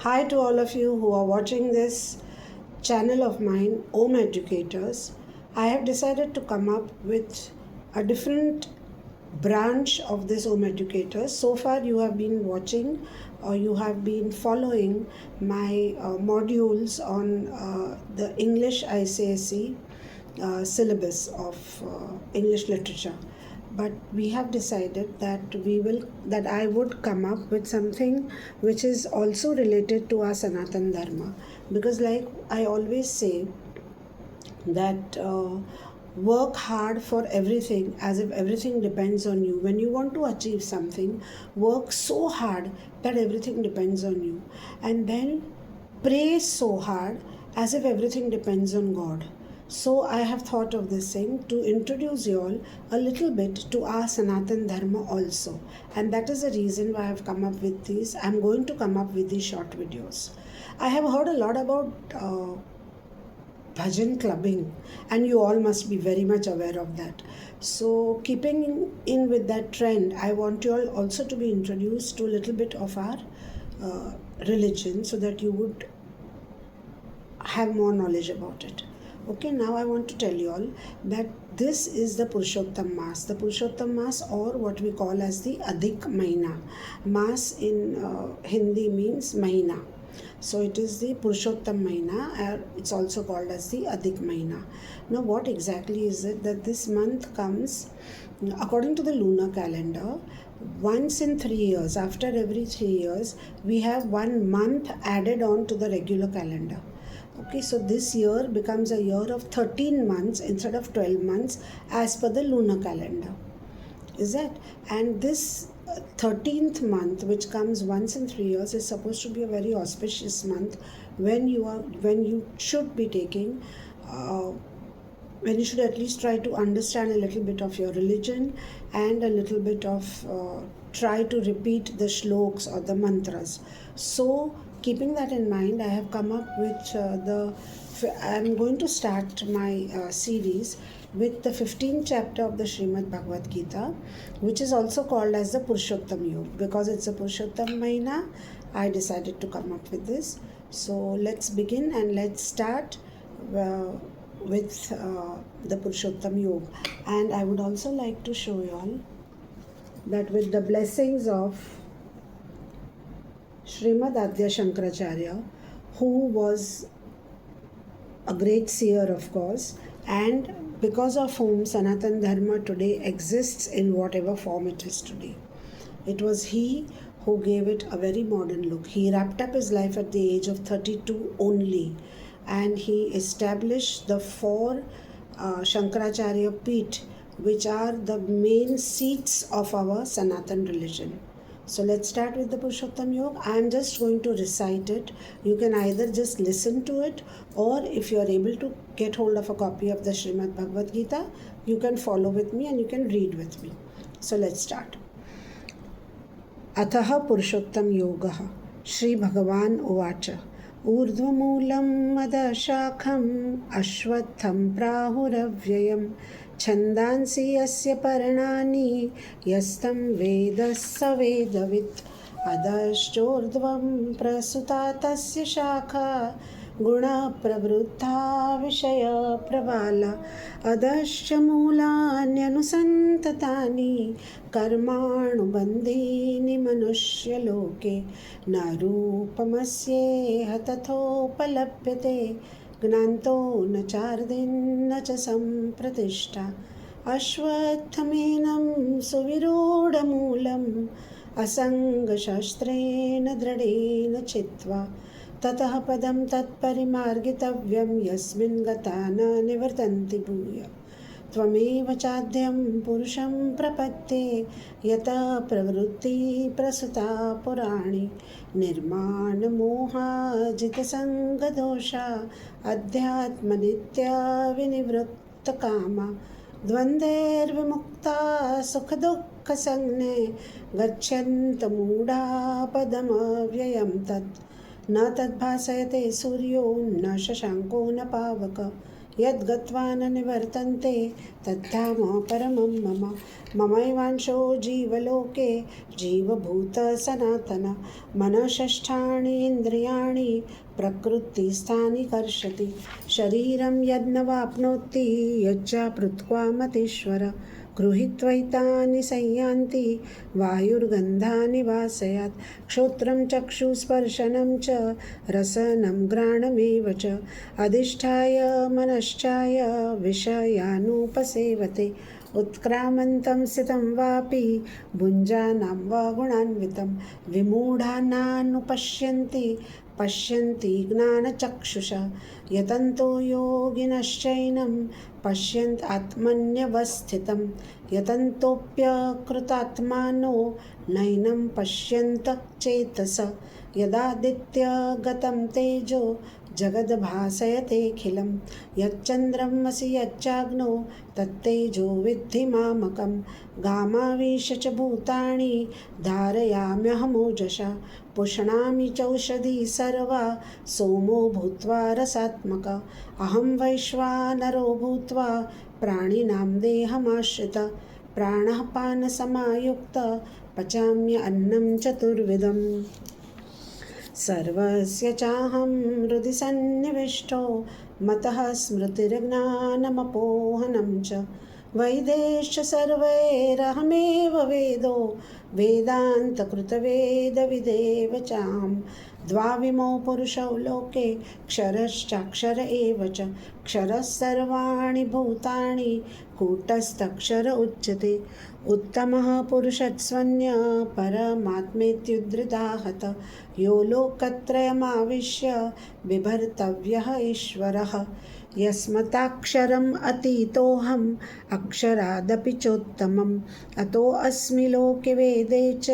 Hi to all of you who are watching this channel of mine, Om Educators. I have decided to come up with a different branch of this Om Educators. So far, you have been watching or you have been following my modules on the English ICSE syllabus of English literature, but we have decided that I would come up with something which is also related to our Sanatan Dharma, because like I always say that work hard for everything as if everything depends on you. When you want to achieve something, work so hard that everything depends on you, and then pray so hard as if everything depends on God. So I have thought of this thing to introduce you all a little bit to our Sanatan Dharma also. And that is the reason why I have come up with these. I am going to come up with these short videos. I have heard a lot about bhajan clubbing, and you all must be very much aware of that. So keeping in with that trend, I want you all also to be introduced to a little bit of our religion so that you would have more knowledge about it. Okay, now I want to tell you all that this is the Purushotam Mass. The Purushotam Mass, or what we call as the Adhik Mahina. Mass in Hindi means Mahina. So it is the Purushotam Mahina, or it's also called as the Adhik Mahina. Now what exactly is it? That this month comes according to the lunar calendar once in 3 years. After every 3 years, we have 1 month added on to the regular calendar. Okay, so this year becomes a year of 13 months instead of 12 months as per the lunar calendar. Is that? And this 13th month, which comes once in 3 years, is supposed to be a very auspicious month when you should be taking when you should at least try to understand a little bit of your religion and a little bit of try to repeat the shloks or the mantras. So keeping that in mind, I have come up with I'm going to start my series with the 15th chapter of the Srimad Bhagavad Gita, which is also called as the Purushotam Yoga. Because it's a Purushotam Mahina, I decided to come up with this. So let's begin and let's start with the Purushotam Yoga. And I would also like to show you all that with the blessings of Srimad Adya Shankaracharya, who was a great seer, of course, and because of whom Sanatan Dharma today exists in whatever form it is today. It was he who gave it a very modern look. He wrapped up his life at the age of 32 only, and he established the 4 Shankaracharya Peeth, which are the main seats of our Sanatan religion. So let's start with the Purushotam Yoga. I am just going to recite it. You can either just listen to it, or if you are able to get hold of a copy of the Srimad Bhagavad Gita, you can follow with me and you can read with me. So let's start. Ataha Purushottam Yogaha Shri Bhagavan Uvacha Urdhvamulam Madashakham Ashwatham Prahuravyayam Chandansi Yasya Paranani Yastam Vedas Savedavit Adashchordvam Prasuta Tasya Shakha Guna Pravruddha Vishaya Pravala Adascha Mulanyanu Karmanu Bandhini Manushya Loke Narupamasye Hatatopalapyate Gnanto na chardin na cha sampratishta Ashwatthamenam suvirodamulam Asanga shastrena dradena chitva Tatah padam tatparimargitavyam Yasmin gatana nivartanti bhuya Tvameva chadhyam purusham prapatte Yata pravrutti prasuta purani Nirmana moha jita sanga dosha Adhyatma nitya vinivrakta kama Dvander vimukta sukha dukkha sangne Gacchanta muda padama vyayam tat Na tad bhasayate suryo na shashanko na pavaka यद्गत्वा न निवर्तन्ते तद्धाम परमं मम। ममैवांशो जीवलोके जीवभूतः सनातन। मनःषष्ठानि इन्द्रियाणि प्रकृतिस्थानि कर्षति। शरीरं यद्न वाप्नोति यच्चाप्युत्क्वा मतेश्वर। गृहीत्वैतानि संयान्ति वायुर्गन्धानि वासयात्। श्रोत्रं चक्षुस्पर्शनं च रसनं घ्राणमेव च। अधिष्ठाय मनश्चाय विषयानुपसेवते। उत्क्रामन्तं स्थितं वापि भुञ्जानं वा गुणान्वितं। विमूढानानुपश्यन्ति पश्यन्ति ज्ञानचक्षुषा। यतन्तो योगिनश्चैनं पश्यन्त आत्मन्यवस्थितं। यतन्तोऽप्यकृतात्मानो नैनं पश्यन्त चेतस। यदादित्यगतं तेजो जगद्भासयतेऽखिलं। यच्चन्द्रमसि यच्चाग्नौ तत्तेजो विद्धि मामकं। गामाविश च भूतानि धारयाम्यहमोजसा। पुष्णामि चौषधी सर्वा सोमो भूत्वा रसात्मक। अहं वैश्वानरो भूत्वा प्राणिनां देहमाश्रितः। प्राणः पानसमायुक्तः पचाम्यन्नं चतुर्विधम्। सर्वस्य चाहं हृदि सन्निविष्टो मतः स्मृतिर्ज्ञानमपोहनं च। वैदेश्च सर्वैरहमेव वेदो वेदान्तकृतवेदविदेव चाहं। द्वाविमौ पुरुषौ लोके क्षरश्चाक्षर एव च। क्षरः सर्वाणि भूतानि कूटस्थक्षर उच्यते। उत्तमः पुरुषस्त्वन्यः परमात्मेत्युद्धृताहत। यो लोकत्रयमाविश्य बिभर्तव्यः ईश्वरः। यस्मत्क्षरम् अतीतोऽहम् अक्षरादपि चोत्तमम्। अतोऽस्मि लोके वेदे च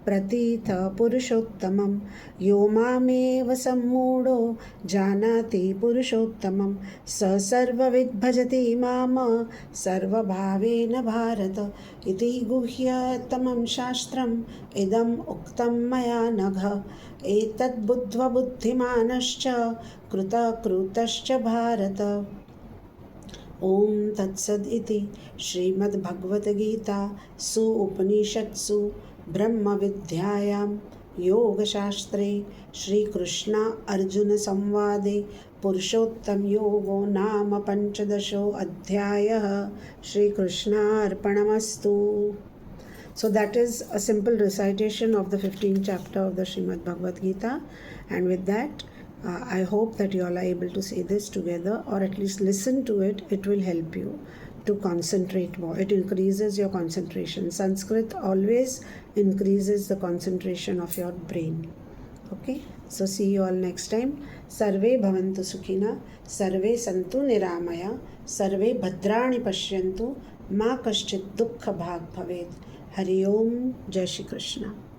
प्रतीतः पुरुषोत्तमम्। यो मामेव सम्मूढो जानाति पुरुषोत्तमं स सर्वविद् भजति मां सर्वभावेन भारत। इति गुह्यतमं शास्त्रम् इदम् उक्तं मया नघ। एतद् बुद्ध्वा बुद्धिमानश्च कृतकृतश्च भारत। ॐ तत्सद् इति श्रीमद्भगवद्गीतासु उपनिषत्सु ब्रह्मविद्यायां योगशास्त्रे श्रीकृष्ण अर्जुनसंवादे पुरुषोत्तमयोगो नाम 15 अध्यायः। श्रीकृष्णार्पणमस्तु. So that is a simple recitation of the 15th chapter of the Srimad Bhagavad Gita, and with that I hope that you all are able to say this together, or at least listen to it. It will help you to concentrate more. It increases your concentration. Sanskrit always increases the concentration of your brain. Okay, so see you all next time. Sarve bhavantu sukhina, sarve santu niramaya, sarve bhadrani pashyantu, ma kaschit dukkha bhag bhavet. Hari Om, Jai Shri Krishna.